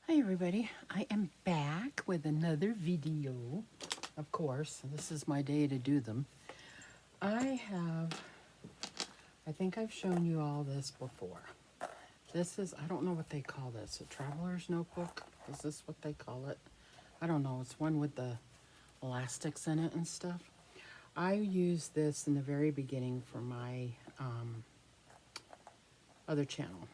Hi everybody, I am back with another video. Of course, this is my day to do them. I think I've shown you all this before. This is, I don't know what they call this, a traveler's notebook? Is this what they call it? I don't know, it's one with the elastics in it and stuff. I used this in the very beginning for my other channel.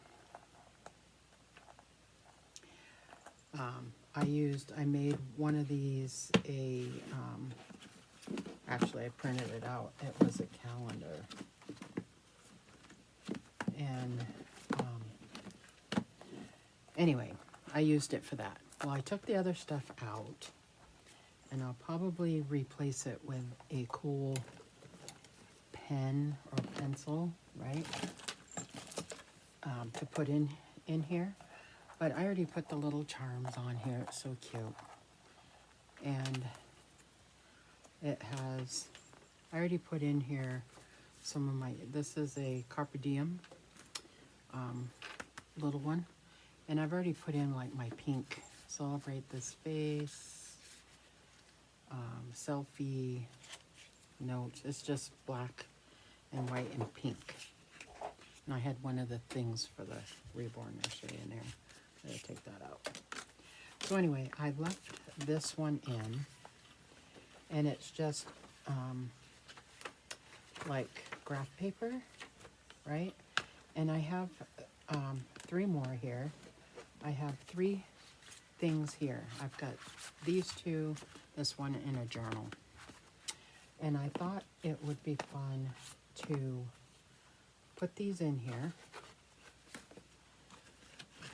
I made one of these actually I printed it out. It was a calendar. And anyway, I used it for that. Well, I took the other stuff out and I'll probably replace it with a cool pen or pencil, right? To put in here. But I already put the little charms on here. It's so cute. And it has, I already put in here some of my, this is a Carpe Diem little one. And I've already put in like my pink, celebrate this face, selfie notes. It's just black and white and pink. And I had one of the things for the Reborn Nursery in there. I gotta take that out. So anyway, I left this one in, and it's just like graph paper, right? And I have 3 more here. I have 3 things here. I've got these 2, this one, and a journal. And I thought it would be fun to put these in here.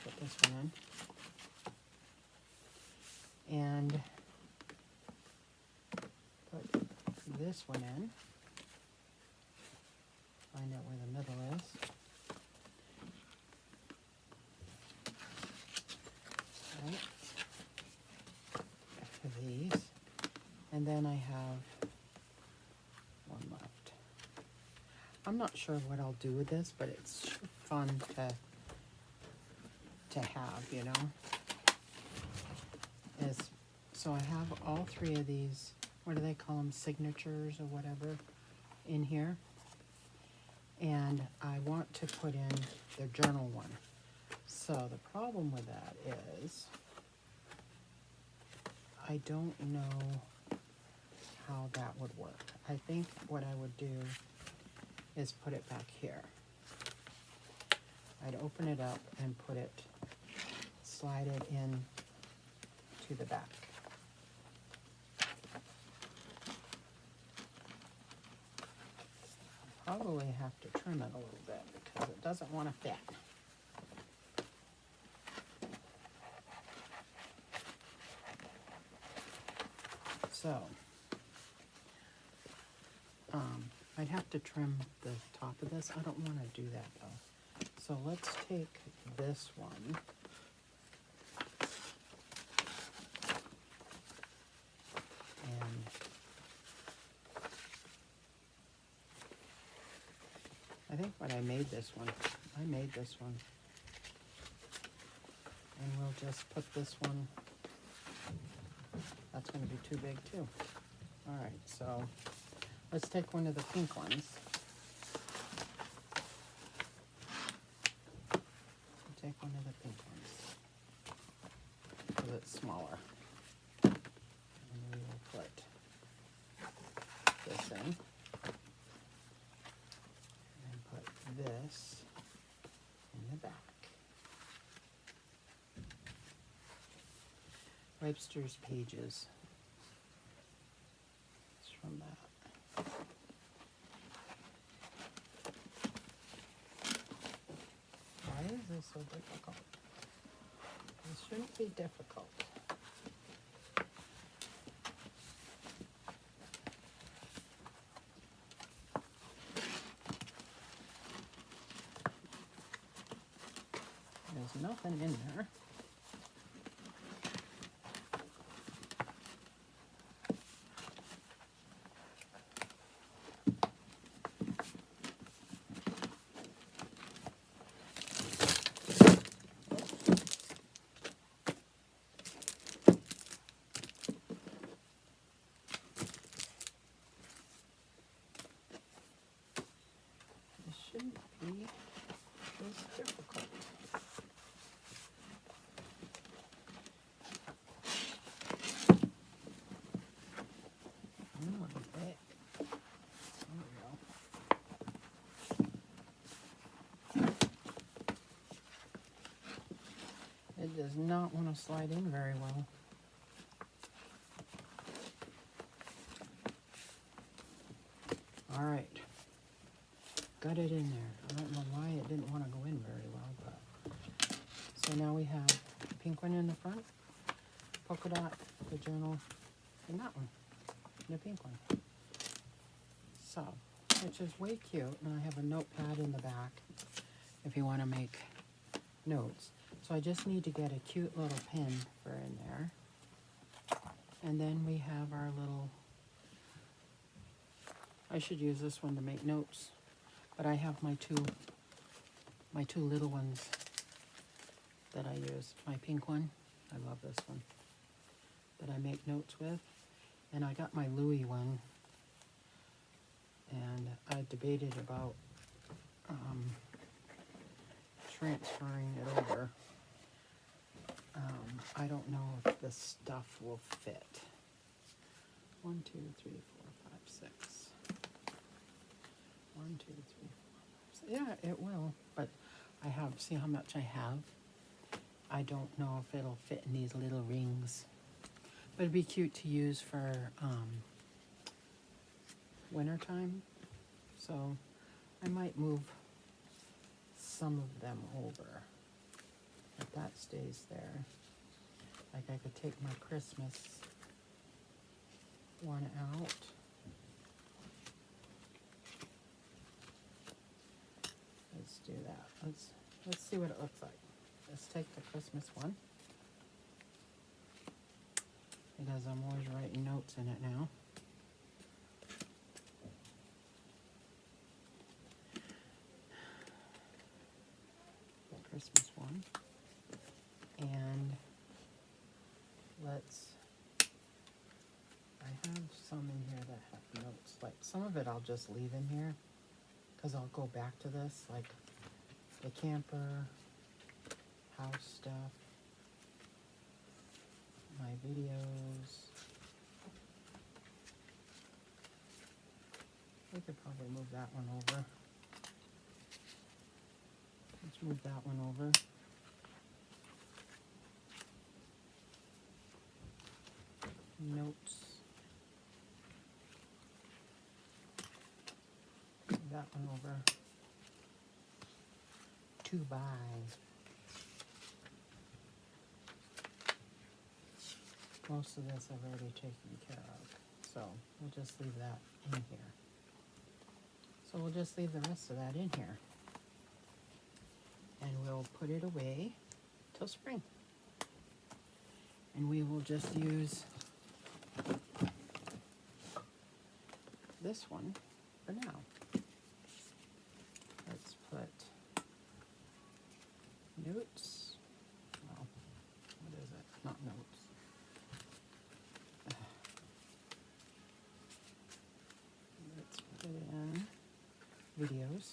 Put this one in. And put this one in. Find out where the middle is. Right. For these. And then I have one left. I'm not sure what I'll do with this, but it's fun to have, you know. So I have all 3 of these, what do they call them, signatures or whatever, in here. And I want to put in the journal one. So the problem with that is I don't know how that would work. I think what I would do is put it back here. I'd open it up and put it, slide it in to the back. I'll probably have to trim it a little bit because it doesn't want to fit. So, I'd have to trim the top of this. I don't want to do that though. So let's take this one. And I think when I made this one, and we'll just put this one, that's going to be too big too. All right, so let's take one of the pink ones. Take one of the pink ones because it's smaller. And we will put this in. And put this in the back. Webster's Pages. It's from that. Why is this so difficult? This shouldn't be difficult. There's nothing in there. shouldn't be this difficult. Oh, okay. There we go. It does not want to slide in very well. All right, got it in there. I don't know why it didn't want to go in very well, but so now we have the pink one in the front, polka dot, the journal, and that one, the pink one. So, which is way cute, and I have a notepad in the back if you want to make notes. So I just need to get a cute little pin for in there, and then we have our little. I should use this one to make notes, but I have my two little ones that I use. My pink one, I love this one, that I make notes with, and I got my Louis one, and I debated about transferring it over. I don't know if the stuff will fit. 1, 2, 3, 4, 5, 6. 1, 2, 3, 4, 5, 6. Yeah, it will, but I have, see how much I have? I don't know if it'll fit in these little rings, but it'd be cute to use for winter time. So I might move some of them over, if that stays there. Like I could take my Christmas one out. Let's do that. Let's see what it looks like. Let's take the Christmas one, because I'm always writing notes in it now. The Christmas one. And I have some in here that have notes. Like some of it I'll just leave in here, because I'll go back to this, like the camper, house stuff, my videos. We could probably move that one over. Let's move that one over. Notes. Move that one over. To buy. Most of this I've already taken care of, so we'll just leave that in here. So we'll just leave the rest of that in here, and we'll put it away till spring. And we will just use this one for now. Let's put notes. Well, what is it? Not notes. Let's put in videos,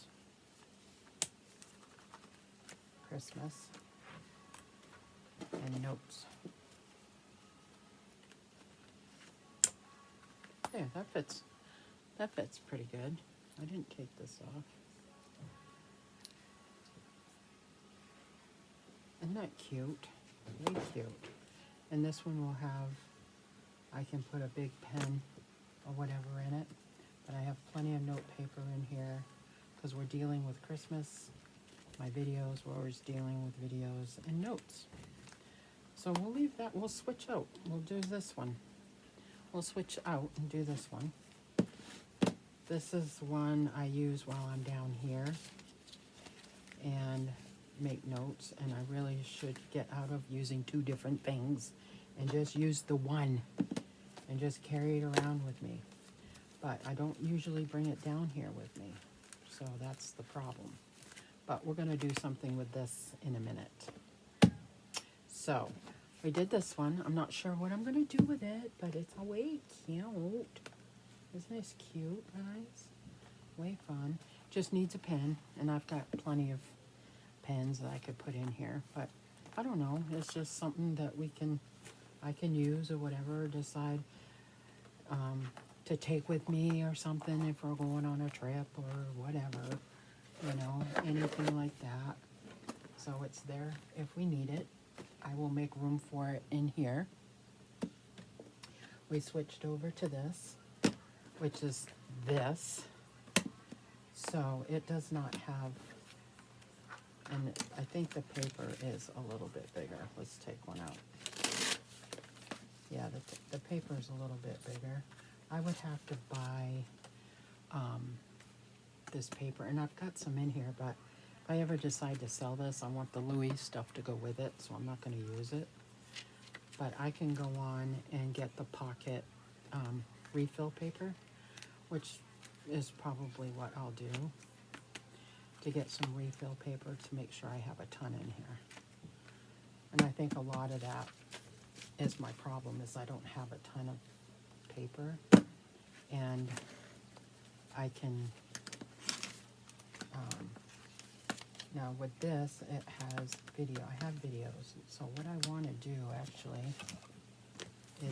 Christmas, and notes. Yeah, that fits. That fits pretty good. I didn't take this off. Isn't that cute? Very cute. And this one will have, I can put a big pen or whatever in it. But I have plenty of note paper in here because we're dealing with Christmas. My videos, we're always dealing with videos and notes. So we'll leave that, we'll switch out. We'll do this one. We'll switch out and do this one. This is the one I use while I'm down here and make notes, and I really should get out of using two different things and just use the one and just carry it around with me. But I don't usually bring it down here with me, so that's the problem. But we're gonna do something with this in a minute. So we did this one. I'm not sure what I'm gonna do with it, but it's way cute. Isn't this cute, guys? Way fun. just needs a pen, and I've got plenty of pens that I could put in here, but I don't know, it's just something that I can use or whatever, decide to take with me or something if we're going on a trip or whatever, you know, anything like that. So it's there if we need it. I will make room for it in here. We switched over to this, which is this. So it does not have, and I think the paper is a little bit bigger. Let's take one out. Yeah, the paper is a little bit bigger. I would have to buy this paper, and I've got some in here, but if I ever decide to sell this, I want the Louis stuff to go with it, so I'm not going to use it. But I can go on and get the pocket refill paper, which is probably what I'll do, to get some refill paper to make sure I have a ton in here. And I think a lot of that is my problem, is I don't have a ton of paper, and I can, now with this, it has video. I have videos. So what I want to do actually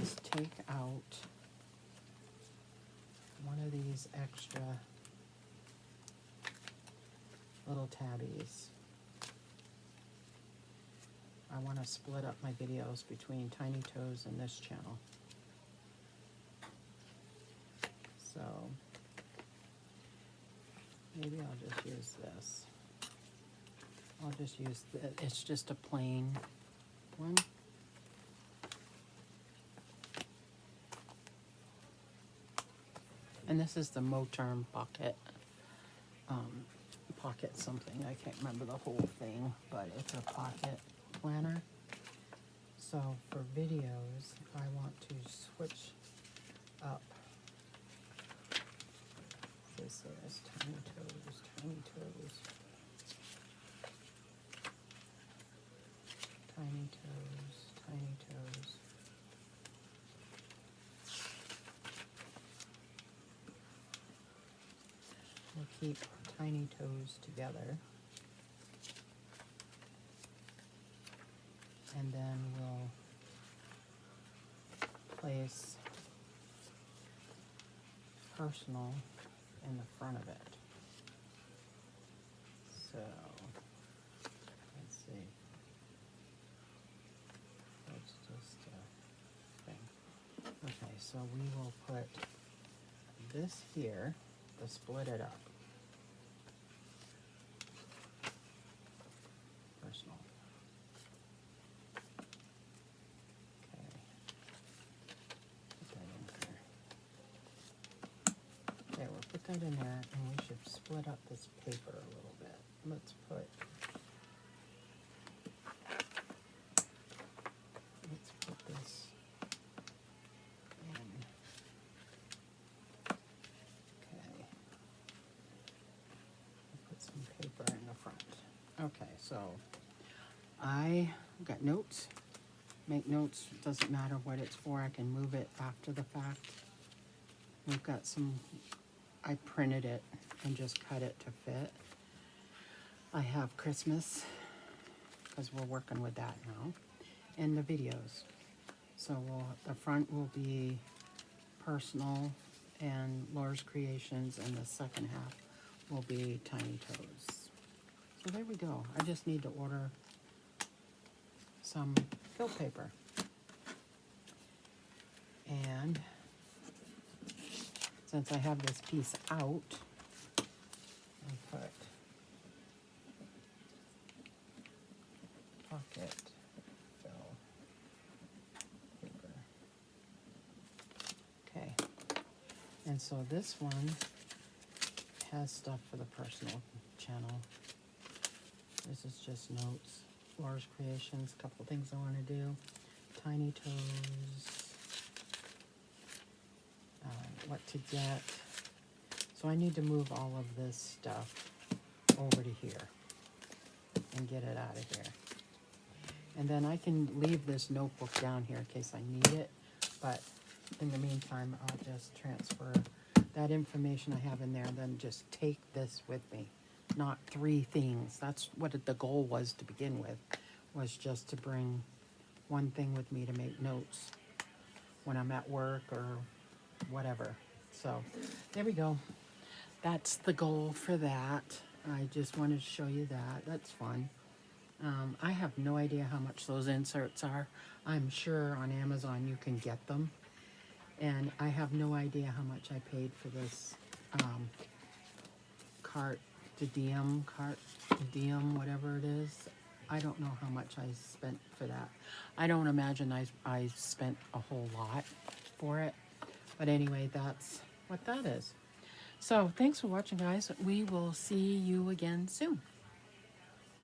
is take out one of these extra little tabbies. I want to split up my videos between Tiny Toes and this channel. So maybe I'll just use this. I'll just use it's just a plain one. And this is the Moterm pocket, pocket something. I can't remember the whole thing, but it's a pocket planner. So for videos, I want to switch up. This is Tiny Toes, Tiny Toes. Tiny Toes, Tiny Toes. We'll keep Tiny Toes together. And then we'll place Personal in the front of it. So, let's see. That's just a thing. Okay, so we will put this here to split it up. Personal. Okay. Put that in here. Okay, we'll put that in there, and we should split up this paper a little bit. Let's put this in. Okay. Put some paper in the front. Okay, so I got notes. Make notes, doesn't matter what it's for. I can move it after the fact. We've got some, I printed it and just cut it to fit. I have Christmas, because we're working with that now, and the videos. So the front will be Personal and Laura's Creations, and the second half will be Tiny Toes. So there we go. I just need to order some fill paper. And since I have this piece out, I'll put pocket fill paper. Okay. And so this one has stuff for the Personal channel. This is just notes. Laura's Creations, a couple things I want to do. Tiny Toes. What to get. So I need to move all of this stuff over to here and get it out of here. And then I can leave this notebook down here in case I need it, but in the meantime, I'll just transfer that information I have in there, then just take this with me. Not 3 things. That's what the goal was to begin with, was just to bring one thing with me to make notes when I'm at work or whatever. So there we go. That's the goal for that. I just wanted to show you that. That's fun. I have no idea how much those inserts are. I'm sure on Amazon you can get them. And I have no idea how much I paid for this cart diem, whatever it is. I don't know how much I spent for that. I don't imagine I spent a whole lot for it. But anyway, that's what that is. So thanks for watching, guys. We will see you again soon.